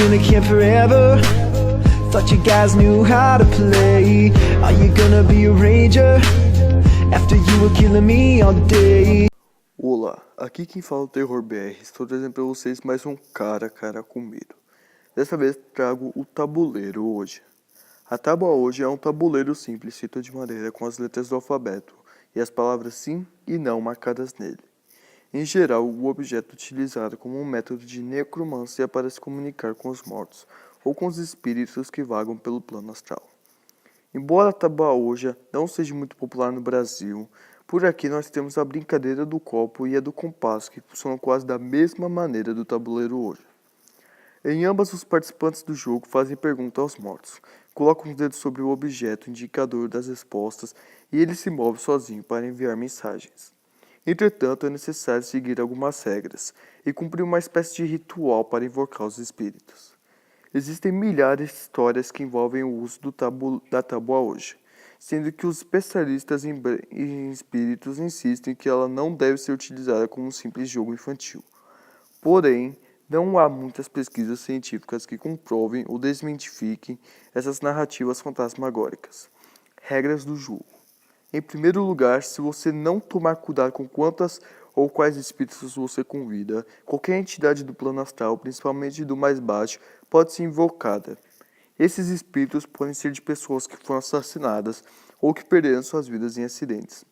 in a camp forever. Thought you guys knew how to play. Are you gonna be a ranger after you were killing me all day? Olá, aqui quem fala é o Terror BR. Estou trazendo para vocês mais um cara com medo. Dessa vez trago o tabuleiro hoje. A tábua hoje é um tabuleiro simples feito de madeira com as letras do alfabeto e as palavras sim e não marcadas nele. Em geral, o objeto é utilizado como um método de necromancia para se comunicar com os mortos ou com os espíritos que vagam pelo plano astral. Embora a tábua Ouija não seja muito popular no Brasil, por aqui nós temos a brincadeira do copo e a do compasso, que funcionam quase da mesma maneira do tabuleiro Ouija. Em ambas, os participantes do jogo fazem perguntas aos mortos, colocam os dedos sobre o objeto indicador das respostas e ele se move sozinho para enviar mensagens. Entretanto, é necessário seguir algumas regras e cumprir uma espécie de ritual para invocar os espíritos. Existem milhares de histórias que envolvem o uso da tábua Ouija, sendo que os especialistas em espíritos insistem que ela não deve ser utilizada como um simples jogo infantil. Porém, não há muitas pesquisas científicas que comprovem ou desmentifiquem essas narrativas fantasmagóricas. Regras do jogo. Em primeiro lugar, se você não tomar cuidado com quantas ou quais espíritos você convida, qualquer entidade do plano astral, principalmente do mais baixo, pode ser invocada. Esses espíritos podem ser de pessoas que foram assassinadas ou que perderam suas vidas em acidentes.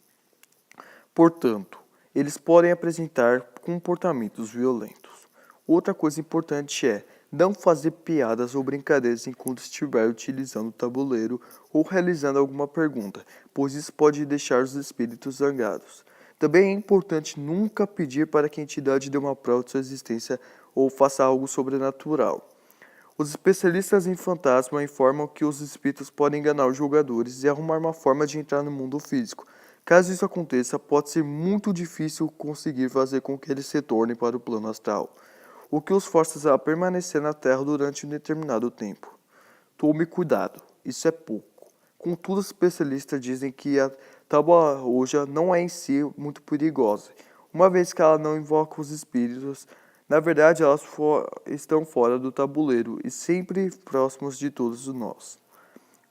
Portanto, eles podem apresentar comportamentos violentos. Outra coisa importante é não fazer piadas ou brincadeiras enquanto estiver utilizando o tabuleiro ou realizando alguma pergunta, pois isso pode deixar os espíritos zangados. Também é importante nunca pedir para que a entidade dê uma prova de sua existência ou faça algo sobrenatural. Os especialistas em fantasma informam que os espíritos podem enganar os jogadores e arrumar uma forma de entrar no mundo físico. Caso isso aconteça, pode ser muito difícil conseguir fazer com que eles retornem para o plano astral, o que os força a permanecer na Terra durante um determinado tempo. Tome cuidado, isso é pouco. Contudo, os especialistas dizem que a tábua Ouija não é em si muito perigosa, uma vez que ela não invoca os espíritos. Na verdade, elas estão fora do tabuleiro e sempre próximos de todos nós.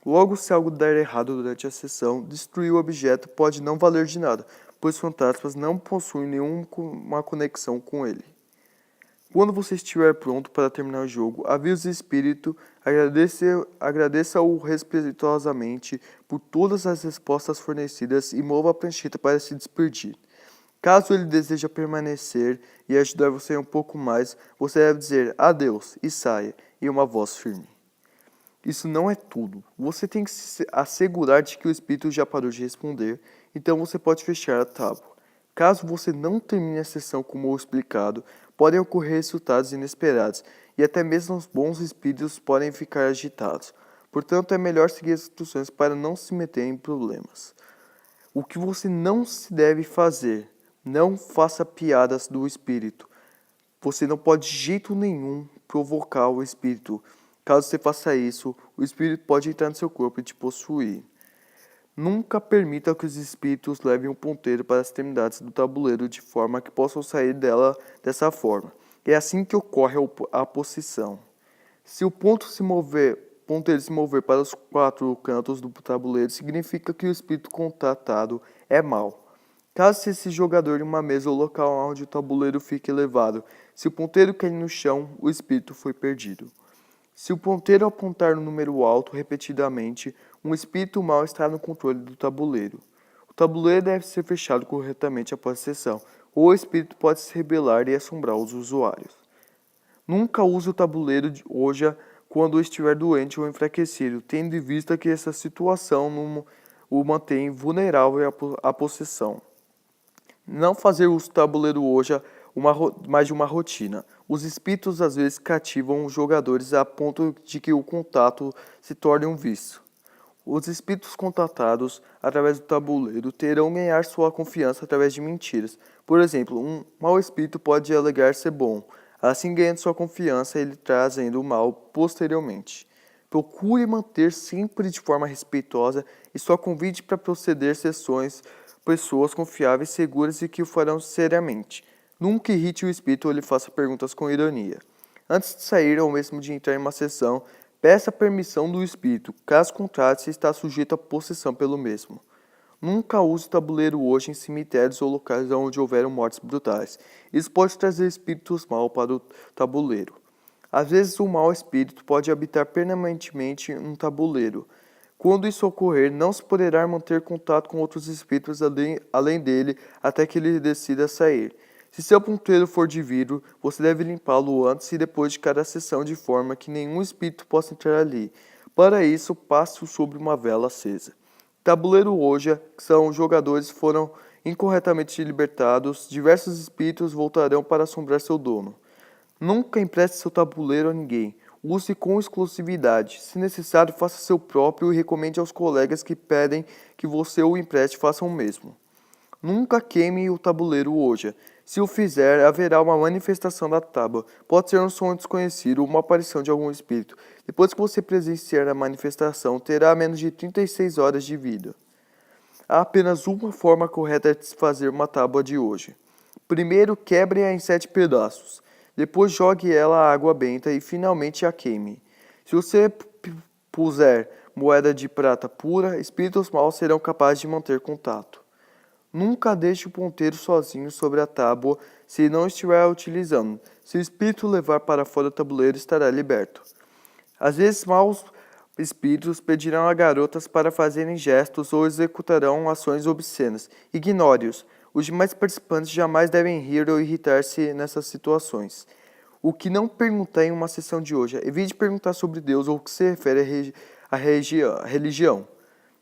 Logo, se algo der errado durante a sessão, destruir o objeto pode não valer de nada, pois fantasmas não possuem nenhuma conexão com ele. Quando você estiver pronto para terminar o jogo, avise o espírito, agradeça-o respeitosamente por todas as respostas fornecidas e mova a prancheta para se despedir. Caso ele deseje permanecer e ajudar você um pouco mais, você deve dizer adeus e saia em uma voz firme. Isso não é tudo. Você tem que se assegurar de que o espírito já parou de responder, então você pode fechar a tábua. Caso você não termine a sessão como explicado, podem ocorrer resultados inesperados e até mesmo os bons espíritos podem ficar agitados. Portanto, é melhor seguir as instruções para não se meter em problemas. O que você não se deve fazer? Não faça piadas do espírito. Você não pode de jeito nenhum provocar o espírito. Caso você faça isso, o espírito pode entrar no seu corpo e te possuir. Nunca permita que os espíritos levem um ponteiro para as extremidades do tabuleiro de forma que possam sair dela dessa forma. É assim que ocorre a possessão. Se o ponteiro se mover para os 4 cantos do tabuleiro, significa que o espírito contatado é mau. Caso esse jogador em uma mesa ou local onde o tabuleiro fique elevado, se o ponteiro cair no chão, o espírito foi perdido. Se o ponteiro apontar no número alto repetidamente, um espírito mau está no controle do tabuleiro. O tabuleiro deve ser fechado corretamente após a sessão, ou o espírito pode se rebelar e assombrar os usuários. Nunca use o tabuleiro de Ouija quando estiver doente ou enfraquecido, tendo em vista que essa situação o mantém vulnerável à possessão. Não fazer uso do tabuleiro Ouija mais de uma rotina. Os espíritos às vezes cativam os jogadores a ponto de que o contato se torne um vício. Os espíritos contatados através do tabuleiro terão ganhar sua confiança através de mentiras. Por exemplo, um mau espírito pode alegar ser bom, assim ganhando sua confiança ele trazendo o mal posteriormente. Procure manter sempre de forma respeitosa e só convide para proceder sessões pessoas confiáveis, seguras e que o farão seriamente. Nunca irrite o espírito ou lhe faça perguntas com ironia. Antes de sair ou mesmo de entrar em uma sessão, peça a permissão do espírito, caso contrário, você está sujeito à possessão pelo mesmo. Nunca use o tabuleiro hoje em cemitérios ou locais onde houveram mortes brutais. Isso pode trazer espíritos maus para o tabuleiro. Às vezes, o mau espírito pode habitar permanentemente um tabuleiro. Quando isso ocorrer, não se poderá manter contato com outros espíritos além dele até que ele decida sair. Se seu ponteiro for de vidro, você deve limpá-lo antes e depois de cada sessão de forma que nenhum espírito possa entrar ali. Para isso, passe-o sobre uma vela acesa. Tabuleiro Ouija, que são os jogadores foram incorretamente libertados, diversos espíritos voltarão para assombrar seu dono. Nunca empreste seu tabuleiro a ninguém. Use com exclusividade. Se necessário, faça seu próprio e recomende aos colegas que pedem que você o empreste façam o mesmo. Nunca queime o tabuleiro Ouija. Se o fizer, haverá uma manifestação da tábua. Pode ser um som desconhecido ou uma aparição de algum espírito. Depois que você presenciar a manifestação, terá menos de 36 horas de vida. Há apenas uma forma correta de se fazer uma tábua de Ouija. Primeiro, quebre-a em 7 pedaços. Depois, jogue ela à água benta e finalmente a queime. Se você puser moeda de prata pura, espíritos maus serão capazes de manter contato. Nunca deixe o ponteiro sozinho sobre a tábua se não estiver utilizando. Se o espírito levar para fora do tabuleiro, estará liberto. Às vezes, maus espíritos pedirão a garotas para fazerem gestos ou executarão ações obscenas. Ignore-os. Os demais participantes jamais devem rir ou irritar-se nessas situações. O que não perguntar em uma sessão de hoje? Evite perguntar sobre Deus ou o que se refere à religião.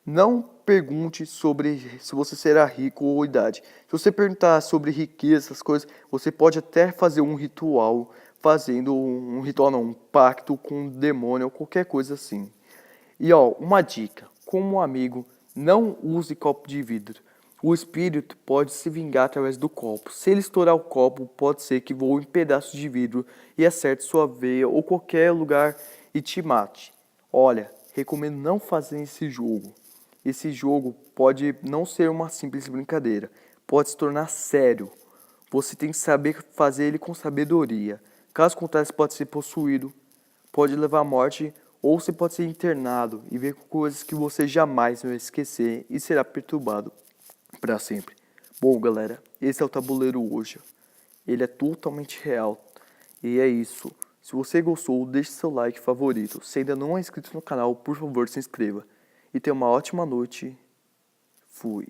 Não pergunte sobre se você será rico ou idade. Se você perguntar sobre riqueza, essas coisas, você pode até fazer um ritual, um pacto com um demônio ou qualquer coisa assim. E uma dica, como amigo, não use copo de vidro. O espírito pode se vingar através do copo. Se ele estourar o copo, pode ser que voe em pedaços de vidro e acerte sua veia ou qualquer lugar e te mate. Olha, recomendo não fazer esse jogo. Esse jogo pode não ser uma simples brincadeira, pode se tornar sério. Você tem que saber fazer ele com sabedoria. Caso contrário, você pode ser possuído, pode levar à morte, ou você pode ser internado e ver coisas que você jamais vai esquecer e será perturbado para sempre. Bom, galera, esse é o tabuleiro Ouija. Ele é totalmente real. E é isso. Se você gostou, deixe seu like favorito. Se ainda não é inscrito no canal, por favor, se inscreva. E tenha uma ótima noite. Fui.